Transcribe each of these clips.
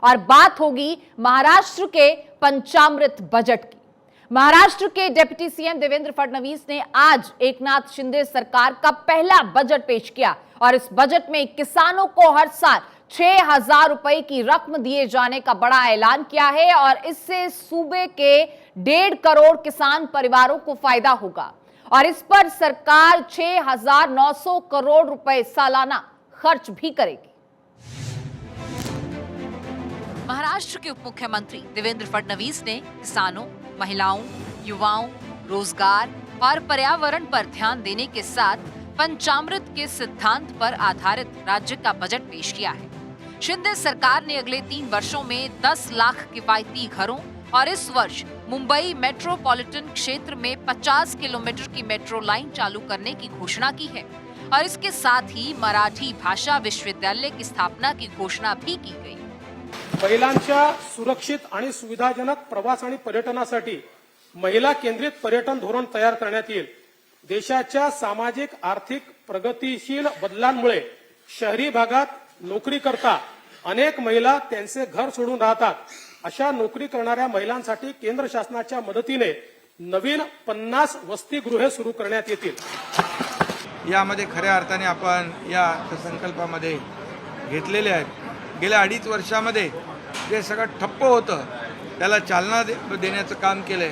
और बात होगी महाराष्ट्र के पंचामृत बजट की। महाराष्ट्र के डिप्टी सीएम देवेंद्र फडणवीस ने आज एकनाथ शिंदे सरकार का पहला बजट पेश किया और इस बजट में किसानों को हर साल 6,000 रुपए की रकम दिए जाने का बड़ा ऐलान किया है और इससे सूबे के 1.5 करोड़ किसान परिवारों को फायदा होगा और इस पर सरकार 6,900 करोड़ रुपए सालाना खर्च भी करेगी। महाराष्ट्र के उप मुख्यमंत्री देवेंद्र फडणवीस ने किसानों, महिलाओं, युवाओं, रोजगार और पर्यावरण पर ध्यान देने के साथ पंचामृत के सिद्धांत पर आधारित राज्य का बजट पेश किया है। शिंदे सरकार ने अगले 3 वर्षों में 10 लाख किफायती घरों और इस वर्ष मुंबई मेट्रोपॉलिटन क्षेत्र में 50 किलोमीटर की मेट्रो लाइन चालू करने की घोषणा की है और इसके साथ ही मराठी भाषा विश्वविद्यालय की स्थापना की घोषणा भी की गई। महिलांच्या सुरक्षित आणि सुविधाजनक प्रवास आणि पर्यटनासाठी महिला केंद्रित पर्यटन धोरण तयार करण्यात येईल। देशाच्या सामाजिक आर्थिक प्रगतिशील बदलांमुळे शहरी भागात नोकरी करता अनेक महिला त्यांचे घर सोडून राहतात। अशा नोकरी करणाऱ्या महिलांसाठी केंद्र शासनाच्या मदतीने नवीन 50 वसतिगृहे सुरू करण्यात येतील। यामध्ये खऱ्या अर्थाने आपण या संकल्पामध्ये घेतलेले आहेत। गेल्या 2.5 वर्षामध्ये जे सगळं ठप्प होतं त्याला चालना देण्याचं काम केलंय।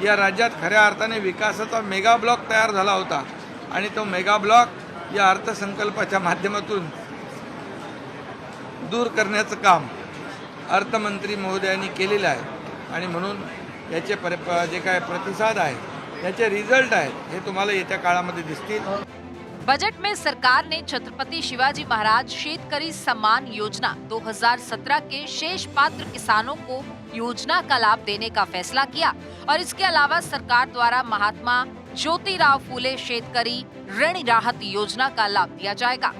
या राज्यात खऱ्या अर्थाने विकासाचा मेगा ब्लॉक तयार झाला होता आणि तो मेगा ब्लॉक या अर्थसंकल्पाच्या माध्यमातून दूर करण्याचं काम अर्थमंत्री महोदयांनी केलेलं आहे आणि म्हणून याचे जे काय प्रतिसाद आहे याचे रिझल्ट आहेत हे तुम्हाला येत्या काळामध्ये दिसतील। बजट में सरकार ने छत्रपति शिवाजी महाराज शेतकरी सम्मान योजना 2017 के शेष पात्र किसानों को योजना का लाभ देने का फैसला किया और इसके अलावा सरकार द्वारा महात्मा ज्योतिराव फूले शेतकरी ऋण राहत योजना का लाभ दिया जाएगा।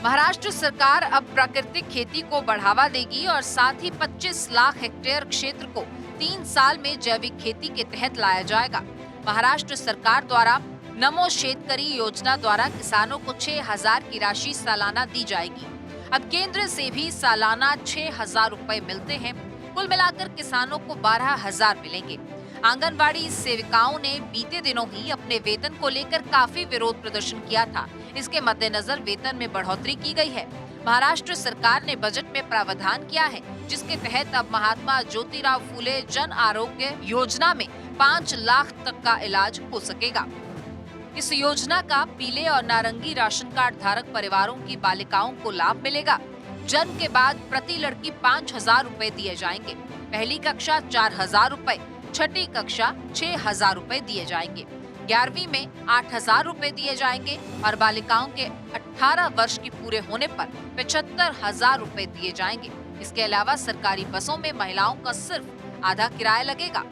महाराष्ट्र सरकार अब प्राकृतिक खेती को बढ़ावा देगी और साथ ही 25 लाख हेक्टेयर क्षेत्र को 3 साल में जैविक खेती के तहत लाया जाएगा। महाराष्ट्र सरकार द्वारा नमो शेतकरी योजना द्वारा किसानों को 6,000 की राशि सालाना दी जाएगी। अब केंद्र से भी सालाना 6,000 रुपए मिलते हैं। कुल मिलाकर किसानों को 12,000 मिलेंगे। आंगनबाड़ी सेविकाओं ने बीते दिनों ही अपने वेतन को लेकर काफी विरोध प्रदर्शन किया था। इसके मद्देनजर वेतन में बढ़ोतरी की गई है। महाराष्ट्र सरकार ने बजट में प्रावधान किया है जिसके तहत अब महात्मा ज्योतिराव फूले जन आरोग्य योजना में 5 लाख तक का इलाज हो सकेगा। इस योजना का पीले और नारंगी राशन कार्ड धारक परिवारों की बालिकाओं को लाभ मिलेगा। जन्म के बाद प्रति लड़की 5,000 रुपए दिए जाएंगे। पहली कक्षा 4,000 रुपए, छठी कक्षा 6,000 रुपए दिए जाएंगे। 11वीं में 8,000 रुपए दिए जाएंगे और बालिकाओं के 18 वर्ष की पूरे होने पर 75,000 रुपए दिए जाएंगे। इसके अलावा सरकारी बसों में महिलाओं का सिर्फ आधा किराया लगेगा।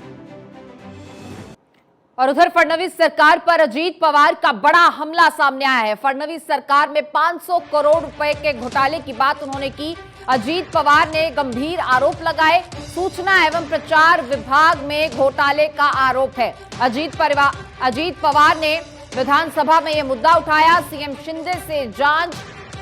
और उधर फडणवीस सरकार पर अजीत पवार का बड़ा हमला सामने आया है। फडणवीस सरकार में 500 करोड़ रुपए के घोटाले की बात उन्होंने की। अजीत पवार ने गंभीर आरोप लगाए। सूचना एवं प्रचार विभाग में घोटाले का आरोप है। अजीत पवार ने विधानसभा में यह मुद्दा उठाया। सीएम शिंदे से जांच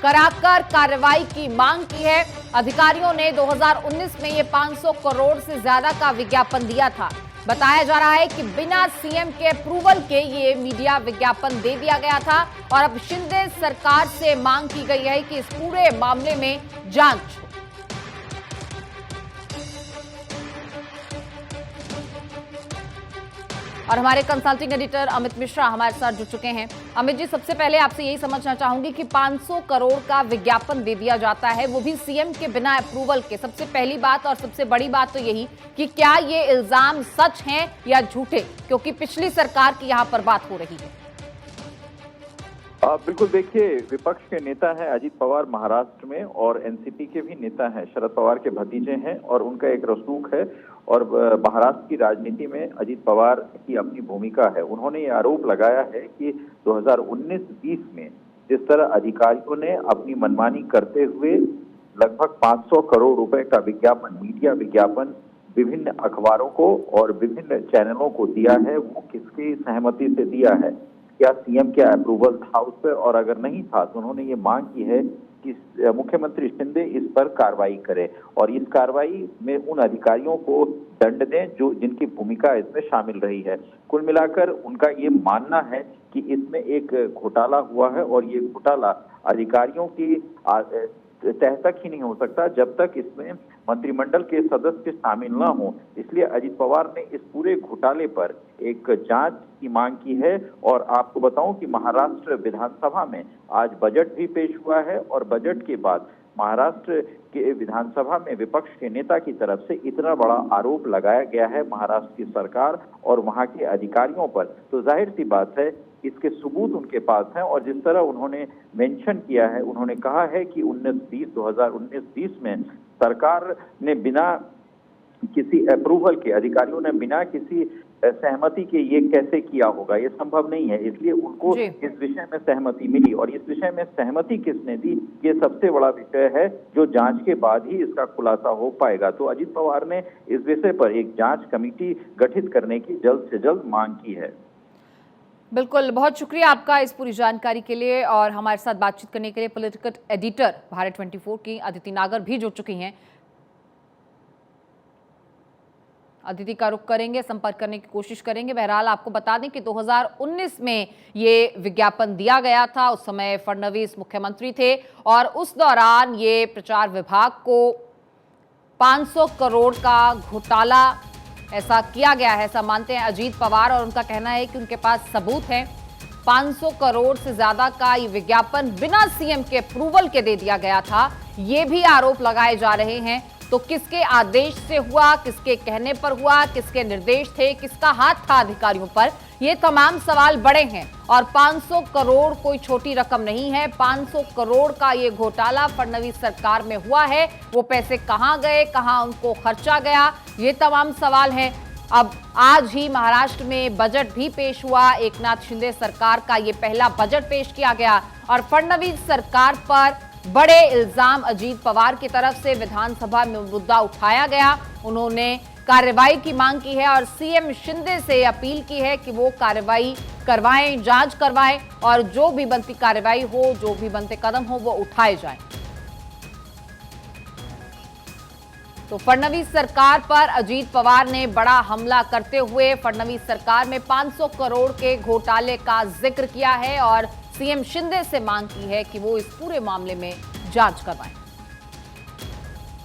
कराकर कार्रवाई की मांग की है। अधिकारियों ने 2019 में ये 500 करोड़ से ज्यादा का विज्ञापन दिया था। बताया जा रहा है कि बिना सीएम के अप्रूवल के ये मीडिया विज्ञापन दे दिया गया था और अब शिंदे सरकार से मांग की गई है कि इस पूरे मामले में जांच हो। और हमारे कंसल्टिंग एडिटर अमित मिश्रा हमारे साथ जुड़ चुके हैं। अमित जी, सबसे पहले आपसे यही समझना चाहूंगी कि 500 करोड़ का विज्ञापन दे दिया जाता है, वो भी सीएम के बिना अप्रूवल के। सबसे पहली बात और सबसे बड़ी बात तो यही कि क्या ये इल्जाम सच हैं या झूठे, क्योंकि पिछली सरकार की यहाँ पर बात हो रही है। बिल्कुल, देखिए, विपक्ष के नेता हैं अजीत पवार महाराष्ट्र में और एनसीपी के भी नेता हैं, शरद पवार के भतीजे हैं और उनका एक रसूख है और महाराष्ट्र की राजनीति में अजीत पवार की अपनी भूमिका है। उन्होंने ये आरोप लगाया है कि 2019-20 में जिस तरह अधिकारियों ने अपनी मनमानी करते हुए लगभग 500 करोड़ रुपए का विज्ञापन, मीडिया विज्ञापन विभिन्न अखबारों को और विभिन्न चैनलों को दिया है, वो किसकी सहमति से दिया है, क्या सीएम का अप्रूवल था उस पर, और अगर नहीं था तो उन्होंने ये मांग की है कि मुख्यमंत्री शिंदे इस पर कार्रवाई करें और इस कार्रवाई में उन अधिकारियों को दंड दें जो जिनकी भूमिका इसमें शामिल रही है। कुल मिलाकर उनका ये मानना है कि इसमें एक घोटाला हुआ है और ये घोटाला अधिकारियों की तह तक ही नहीं हो सकता जब तक इसमें मंत्रिमंडल के सदस्य शामिल न हो। इसलिए अजीत पवार ने इस पूरे घोटाले पर एक जांच की मांग की है। और आपको बताऊं कि महाराष्ट्र विधानसभा में आज बजट भी पेश हुआ है और बजट के बाद महाराष्ट्र के विधानसभा में विपक्ष के नेता की तरफ से इतना बड़ा आरोप लगाया गया है महाराष्ट्र की सरकार और वहां के अधिकारियों पर, तो जाहिर सी बात है इसके सबूत उनके पास हैं। और जिस तरह उन्होंने मेंशन किया है, उन्होंने कहा है कि 2019-20 में सरकार ने बिना किसी अप्रूवल के, अधिकारियों ने बिना किसी सहमति के ये कैसे किया होगा, ये संभव नहीं है। इसलिए उनको इस विषय में सहमति मिली और इस विषय में सहमति किसने दी, ये सबसे बड़ा विषय है जो जांच के बाद ही इसका खुलासा हो पाएगा। तो अजीत पवार ने इस विषय पर एक जांच कमेटी गठित करने की जल्द से जल्द मांग की है। बिल्कुल, बहुत शुक्रिया आपका इस पूरी जानकारी के लिए। और हमारे साथ बातचीत करने के लिए पॉलिटिकल एडिटर भारत 24 की अदिति नागर भी जुड़ चुकी हैं। अदिति का रुख करेंगे, संपर्क करने की कोशिश करेंगे। बहरहाल आपको बता दें कि 2019 में ये विज्ञापन दिया गया था। उस समय फडणवीस मुख्यमंत्री थे और उस दौरान ये प्रचार विभाग को 500 करोड़ का घोटाला ऐसा किया गया है, ऐसा मानते हैं अजीत पवार। और उनका कहना है कि उनके पास सबूत है। 500 करोड़ से ज्यादा का ये विज्ञापन बिना सीएम के अप्रूवल के दे दिया गया था, ये भी आरोप लगाए जा रहे हैं। तो किसके आदेश से हुआ, किसके कहने पर हुआ, किसके निर्देश थे, किसका हाथ था अधिकारियों पर, ये तमाम सवाल बड़े हैं। और 500 करोड़ कोई छोटी रकम नहीं है। 500 करोड़ का ये घोटाला फडणवीस सरकार में हुआ है। वो पैसे कहां गए, कहां उनको खर्चा गया, ये तमाम सवाल हैं। अब आज ही महाराष्ट्र में बजट भी पेश हुआ। एकनाथ शिंदे सरकार का ये पहला बजट पेश किया गया और फडणवीस सरकार पर बड़े इल्जाम अजीत पवार की तरफ से विधानसभा में मुद्दा उठाया गया। उन्होंने कार्रवाई की मांग की है और सीएम शिंदे से अपील की है कि वो कार्रवाई करवाएं, जांच करवाएं और जो भी बनती कार्रवाई हो, जो भी बनते कदम हो, वो उठाए जाएं। तो फडणवीस सरकार पर अजीत पवार ने बड़ा हमला करते हुए फडणवीस सरकार में 500 करोड़ के घोटाले का जिक्र किया है और सीएम शिंदे से मांग की है कि वो इस पूरे मामले में जांच करवाएं।